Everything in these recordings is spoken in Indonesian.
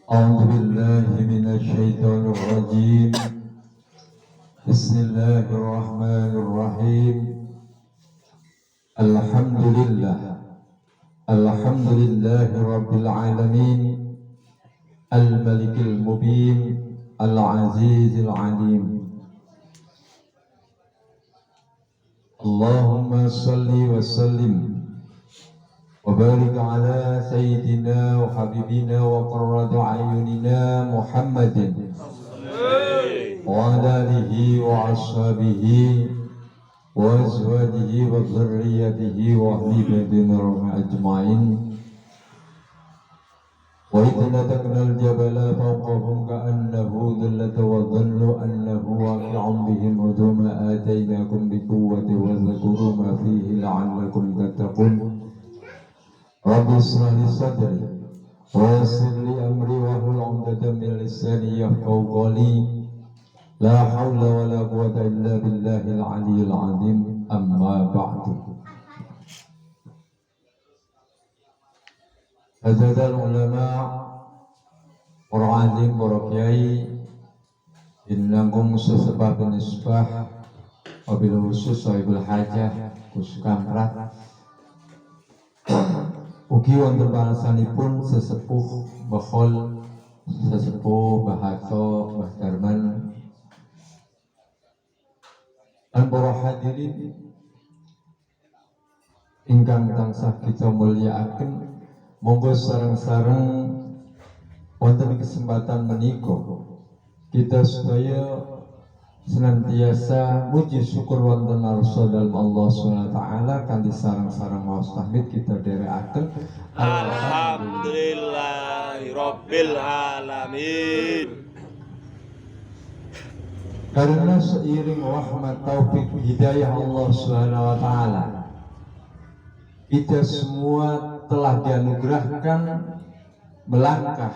أعوذ بالله من الشيطان الرجيم. بسم الله الرحمن الرحيم. الحمد لله رب العالمين، الملك المبين، العزيز العليم. اللهم صل وسلم وبارك على سيدنا وحبيبنا وقرة أعيننا محمد وعلى آله وأصحابه وأزواجه وذريته وأهل بيته أجمعين. وإذ نتقنا الجبل فوقهم كأنه ذلة وظنوا أنه واقع بهم خذوا ما آتيناكم بقوة واذكروا ما فيه لعلكم تتقون. رب اشرح لي صدري ويسر لي أمري واحلل عقدة من لساني يفقهوا قولي. لا حول ولا قوة إلا بالله العلي العظيم. أما بعد. Hadirin ulama, para alim, para kiai, innangkum sesebab nisbah, wabil khusus sahibul hajah, kus kamrat. Ugi wonten panasanipun sesepuh Bakhol, sesepuh Bahato, Mbah Darman, dan para hadirin ingkang tansah kita mulyakaken. Monggo sareng-sareng wonten kesempatan menika kita supaya senantiasa muji syukur wonten narsa dalem Allah Subhanahu wa taala kanthi sareng-sareng maos tahmid kita dherekaken Alhamdulillahirabbil alamin. Karena seiring rahmat taufik hidayah Allah Subhanahu wa taala kita semua telah dianugerahkan melangkah,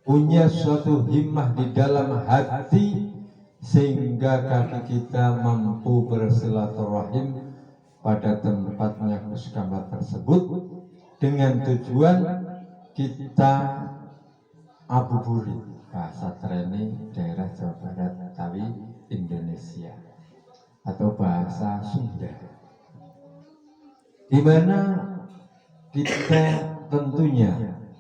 punya suatu himmah di dalam hati sehingga kaki kita mampu bersilaturahim pada tempatnya muskamah tersebut dengan tujuan kita abuburit bahasa training daerah Jawa Barat Tawi Indonesia atau bahasa Sunda, di mana kita tentunya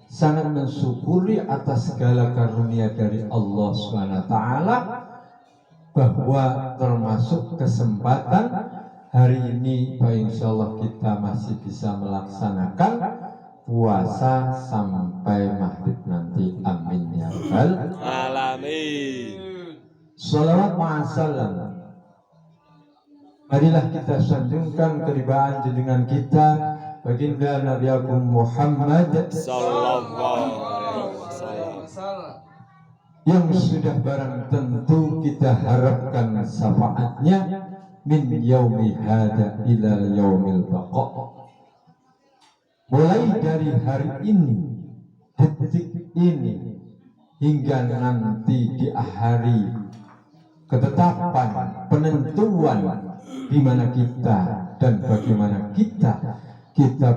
sangat mensyukuri atas segala karunia dari Allah SWT, bahwa termasuk kesempatan hari ini insya Allah kita masih bisa melaksanakan puasa sampai maghrib nanti. Amin ya rabbal Alamin. Salawat ma'asalam. Marilah kita sanjungkan keribaan junjungan kita baginda Nabi Agung Muhammad Sallallahu alaihi wasallam, yang sudah barang tentu kita harapkan syafaatnya min yaumi hada ila yaumil baqa, mulai dari hari ini, detik ini, hingga nanti di hari ketetapan penentuan di mana kita dan bagaimana kita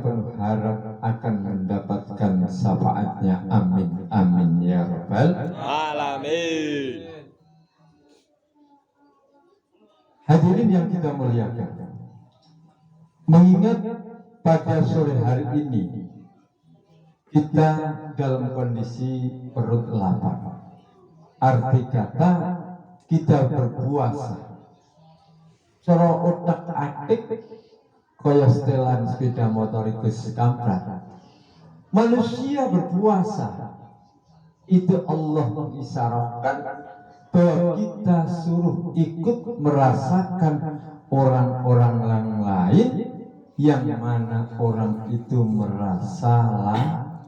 berharap akan mendapatkan syafaatnya. Amin amin ya rabbal alamin. Hadirin yang kita muliakan, mengingat pada sore hari ini kita dalam kondisi perut lapar, arti kata kita berpuasa cara otak atik kaya setelan sepeda motor itu sekamprat. Manusia berpuasa itu Allah mengisyaratkan bahwa kita suruh ikut merasakan orang-orang lain yang mana orang itu merasa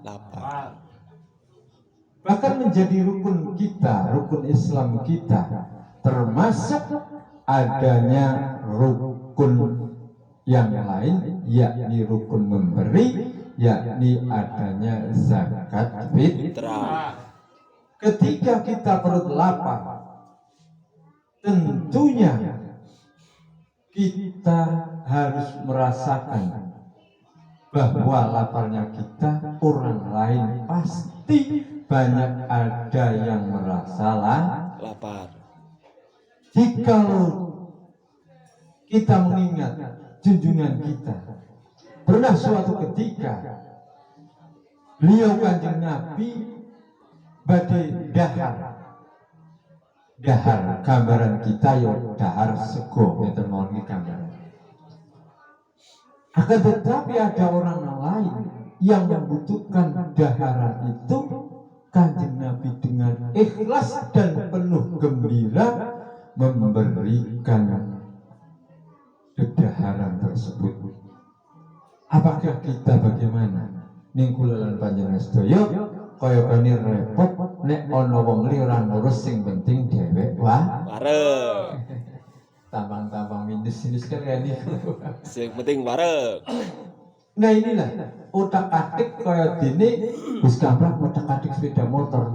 lapar. Bahkan menjadi rukun kita, rukun Islam kita, termasuk adanya rukun yang lain, yakni rukun memberi, yakni adanya zakat fitrah. Ketika kita perut lapar, tentunya kita harus merasakan bahwa laparnya kita, orang lain pasti banyak ada yang merasa Lapar. Jikalau kita mengingat junjungan kita, pernah suatu ketika beliau Kanjeng Nabi badai dahar gambaran kita yo dahar sego ngeten mawon gambaran. Akan tetapi ada orang lain yang membutuhkan daharan itu, Kanjeng Nabi dengan ikhlas dan penuh gembira memberikan kedaharan tersebut. Apakah kita bagaimana? Ning kula lan panjenengan sedaya kaya kene repot nek ana wong liya ora ngurus, sing penting dhewek Bareng. tampang-tampang minus kan ya niku. Sing penting bareng. Nah inilah otak-atik kaya dene Gus Kamprah otak-atik sepeda motor.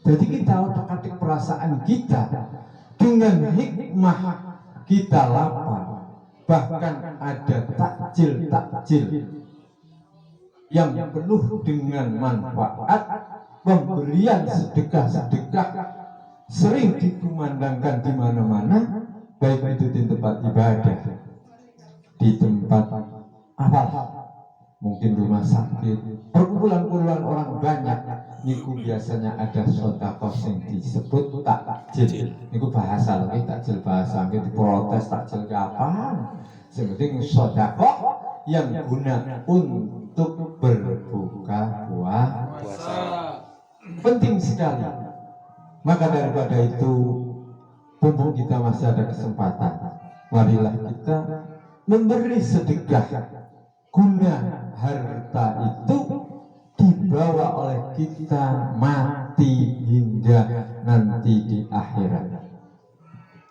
Jadi kita otak-atik perasaan kita dengan hikmah kita lapar. Bahkan ada takjil yang penuh dengan manfaat, pemberian sedekah sering dikumandangkan di mana-mana, baik itu di tempat ibadah, di tempat apa, mungkin rumah sakit, perkumpulan orang banyak. Niku biasanya ada sedekah yang disebut takjil. Niku bahasa lagi takjil, bahasa lagi diprotes takjil kapan? Yang penting sedekah yang guna untuk berbuka puasa. Penting sekali. Maka daripada itu, mumpung kita masih ada kesempatan, marilah kita memberi sedekah guna harta itu dibawa oleh kita mati hingga nanti di akhirat.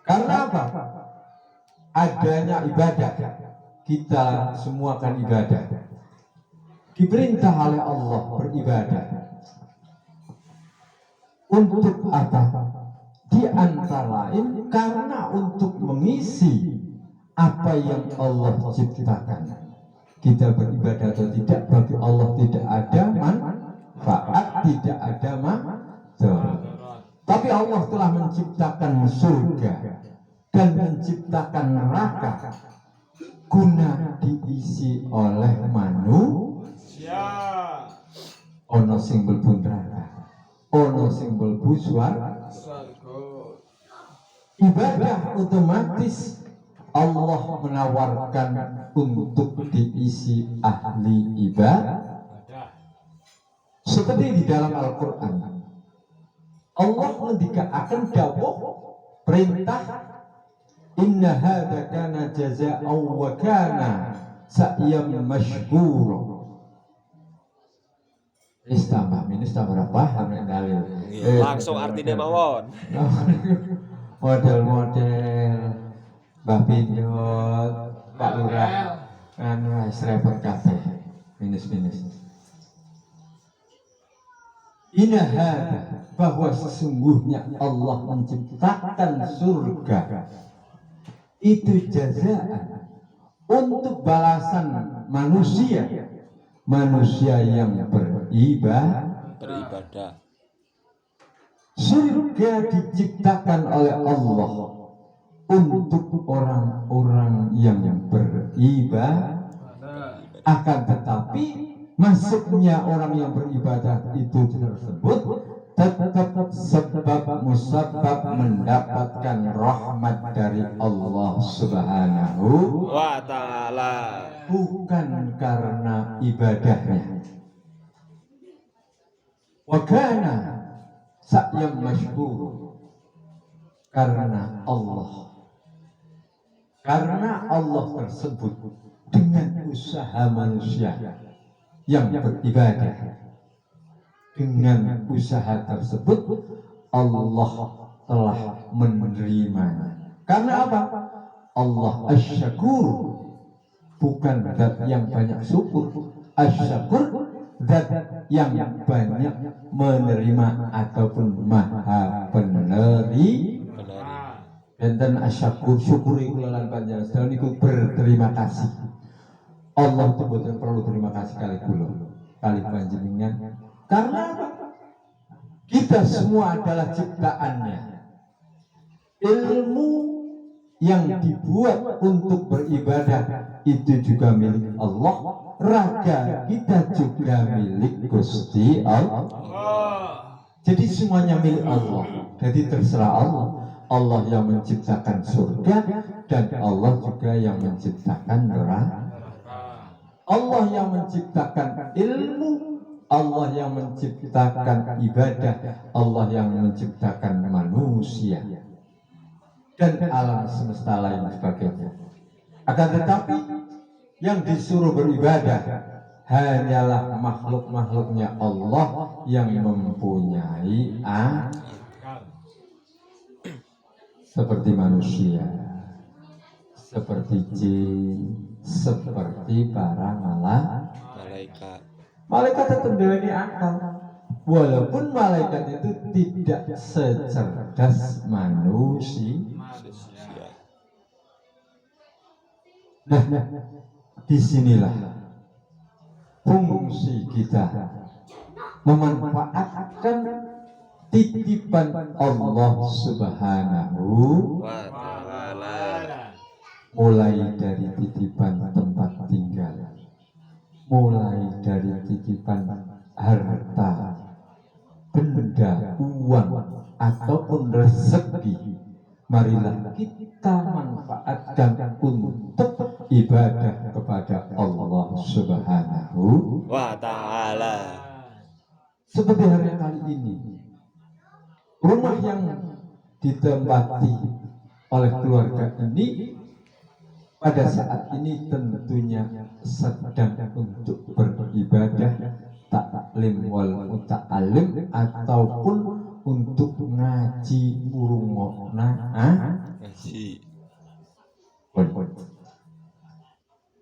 Karena apa? Adanya ibadah, kita semua kan ibadah. Diperintah oleh Allah beribadah. Untuk apa? Di antara lain karena untuk mengisi apa yang Allah ciptakan. Kita beribadah atau tidak, bagi Allah tidak ada manfaat, tidak ada mudarat. Tapi Allah telah menciptakan surga dan menciptakan neraka guna diisi oleh manusia. Ono sing mlebu neraka, ono sing mlebu swarga. Ibadah otomatis Allah menawarkan untuk diisi ahli ibadah. Seperti di dalam Al-Quran, Allah mendikaakan dawuh perintah, inna hadza kana jazaa'an wa kana sa'yan mashkura. Tambah minus tambah berapa? Dalil. Langsung artinya mawon. Model-model Mbah Pindot, Pak Lurah, anu repot kabeh, minus. Inna hadza, bahwa sesungguhnya Allah menciptakan surga itu jazaan untuk balasan manusia yang beribadah. Surga diciptakan oleh Allah untuk orang-orang yang beribadah. Akan tetapi masuknya orang yang beribadah itu tersebut tetap sebab musabab mendapatkan rahmat dari Allah Subhanahu wa ta'ala, bukan karena ibadahnya. Wa kana sa'yan mashkur, karena Allah tersebut dengan usaha manusia yang beribadah. Dengan usaha tersebut Allah telah menerimanya. Karena apa? Allah asy-syakur, bukan zat yang banyak syukur. Asy-syakur zat yang banyak menerima ataupun maha penerima. Dan asy-syakur syukuri kulalan panjenengan sedaya niku berterima kasih. Allah itu betul perlu terima kasih kali kula, kali panjenengan. Karena apa? Kita semua adalah ciptaannya. Ilmu yang dibuat untuk beribadah itu juga milik Allah. Raga kita juga milik Gusti Allah. Jadi semuanya milik Allah. Jadi terserah Allah. Allah yang menciptakan surga dan Allah juga yang menciptakan neraka. Allah yang menciptakan ilmu, Allah yang menciptakan ibadah, Allah yang menciptakan manusia dan alam semesta lain sebagainya. Akan tetapi yang disuruh beribadah hanyalah makhluk-makhluknya Allah yang mempunyai seperti manusia, seperti jin, seperti para Malaikat. Malaikat tetap memiliki akal, walaupun malaikat itu tidak secerdas manusia. Nah, disinilah fungsi kita memanfaatkan titipan Allah Subhanahu Wa ta'ala. mulai dari titipan tempat tinggal, mulai dari titipan harta, benda, uang, ataupun rezeki. Marilah kita manfaatkan untuk ibadah kepada Allah Subhanahu Wa ta'ala. Seperti hari kali ini, rumah yang ditempati oleh keluarga ini pada saat ini tentunya sedang untuk beribadah taklim wal muta'alim ataupun untuk ngaji urungona Ngaji.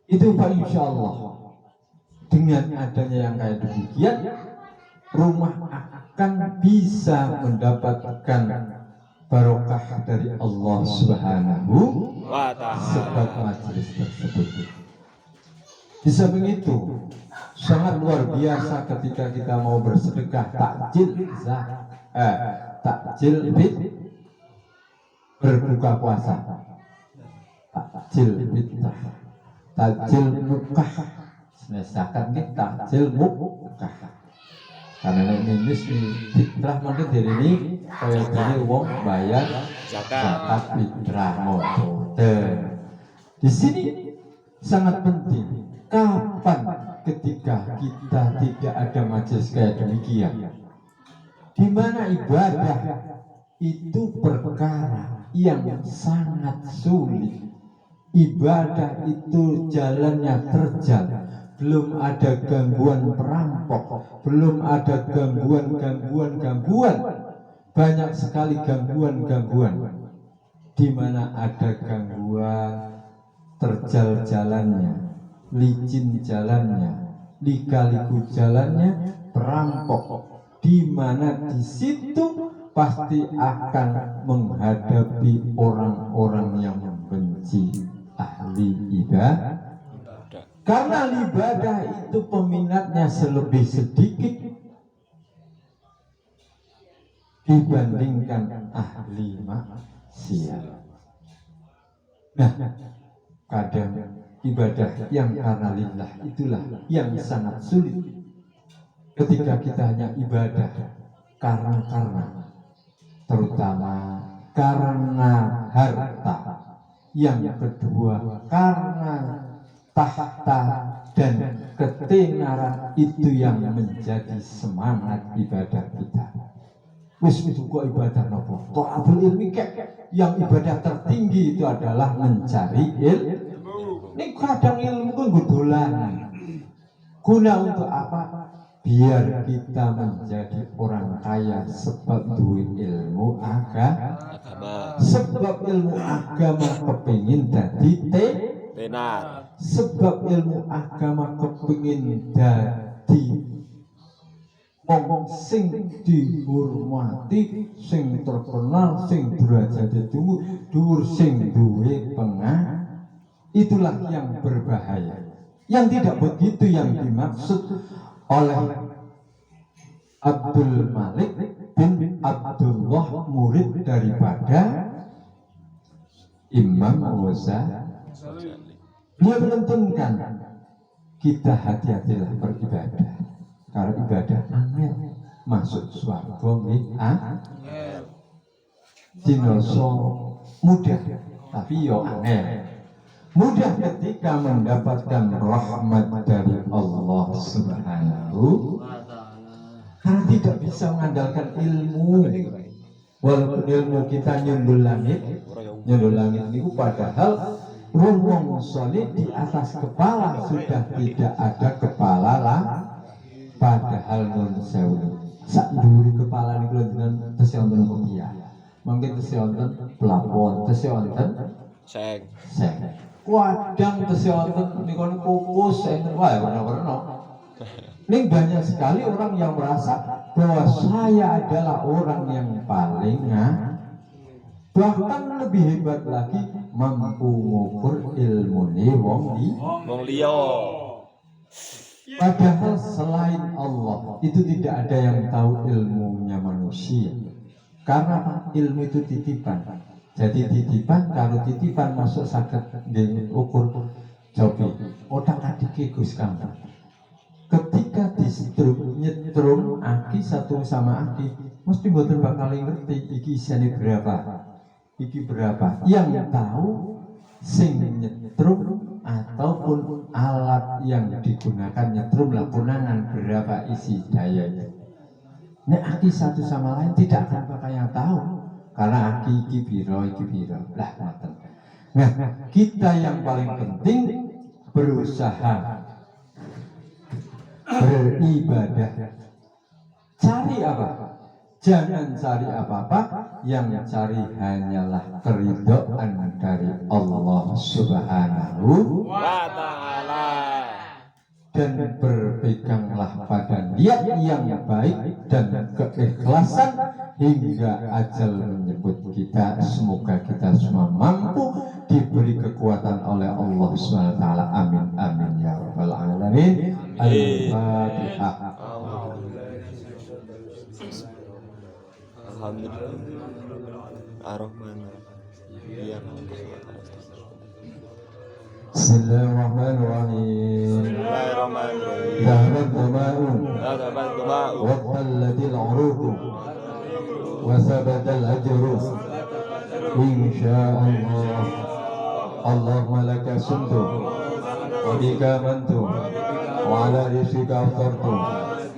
itu Pak, insya Allah dengan adanya yang kayak demikian rumah akan bisa mendapatkan barokah dari Allah Subhanahu Wa ta'ala. sebab majelis tersebut. Di samping itu sangat luar biasa ketika kita mau bersedekah takjil berbuka puasa, takjil fitrah, takjil mukah, senesakan kita takjil mukah. Karena ini fitrah mungkin dari ini kayak gini wong bayar zakat fitrah di sini sangat penting. Kapan ketika kita tidak ada majelis kayak demikian, di mana ibadah itu perkara yang sangat sulit. Ibadah itu jalannya terjal, belum ada gangguan perampok, belum ada gangguan. Banyak sekali gangguan. Di mana ada gangguan terjal jalannya, licin jalannya, lika-liku jalannya, perampok. Di mana di situ pasti akan menghadapi orang-orang yang membenci ahli ibadah. Karena ibadah itu peminatnya selebih sedikit dibandingkan ahli maksiat. Nah, kadang ibadah yang karena lillah itulah yang sangat sulit. Ketika kita hanya ibadah karena terutama karena harta, yang kedua karena tahta dan ketenaran, itu yang menjadi semangat ibadah kita. Wis kok ibadah nopo? Thalabul ilmi, yang ibadah tertinggi itu adalah mencari ilmu. Ini kadang ilmu kan dolanan. Guna untuk apa? Biar kita menjadi orang kaya sebab duit ilmu agama. Sebab ilmu agama kepingin jadi Benar. sebab ilmu agama kepingin jadi wong sing dihormati, sing terkenal, sing derajate dhuwur, sing duwe itulah yang berbahaya. Yang tidak begitu yang dimaksud oleh Abdul Malik bin Abdullah, murid daripada Imam Ghazali. Dia menentukan kita hati-hatilah beribadah, karena ibadah angel masuk surga dinoso mudah, tapi yo angel. Mudah ketika mendapatkan rahmat dari Allah Subhanahu, karena tidak bisa mengandalkan ilmu. Walaupun ilmu kita nyundul langit itu padahal ruang solid di atas kepala sudah tidak ada kepala lah. Padahal non sewu sak duri kepala niku dengan tesionten kopiah. Mungkin tesionten pelapon, tesionten Seng. Wadang tesionten niku kukus enten wae warna-warna. Ini banyak sekali orang yang merasa bahwa saya adalah orang yang paling bahkan lebih hebat lagi mampu mengukur ilmu wong liya. Padahal selain Allah itu tidak ada yang tahu ilmunya manusia. Karena ilmu itu titipan. Jadi titipan, kalau titipan masuk sakit diukur cobi otak adik Gus kamu. Ketika nyetrum aki satu sama aki, mesti mboten bakal ngerti iki isiane berapa. Iki berapa? Yang tahu sing nyetrum ataupun alat yang digunakan nyetrum lah punangan berapa isi dayanya. Nek aki satu sama lain tidak akan bakal yang tahu, karena aki iki biro lah ngoten. Nah, kita yang paling penting berusaha beribadah. Cari apa? Jangan cari apa-apa, yang cari hanyalah keridhaan dari Allah Subhanahu wa ta'ala. Dan berpeganglah pada niat yang baik dan keikhlasan hingga ajal menyebut kita. Semoga kita semua mampu diberi kekuatan oleh Allah SWT. Amin amin ya rabbal alamin. Al-Fatihah. Alhamdulillah. Ar-Rahman. Bismillahirrahmanirrahim. Zahabat Duma'u Waqtallatil Uruku Wasabatal Ajru Insya'Allah. Allahumma laka sumtu wa bika mantu wa ala rizqika aftartu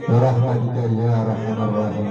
bi rahmatika ya arhamar rahimin.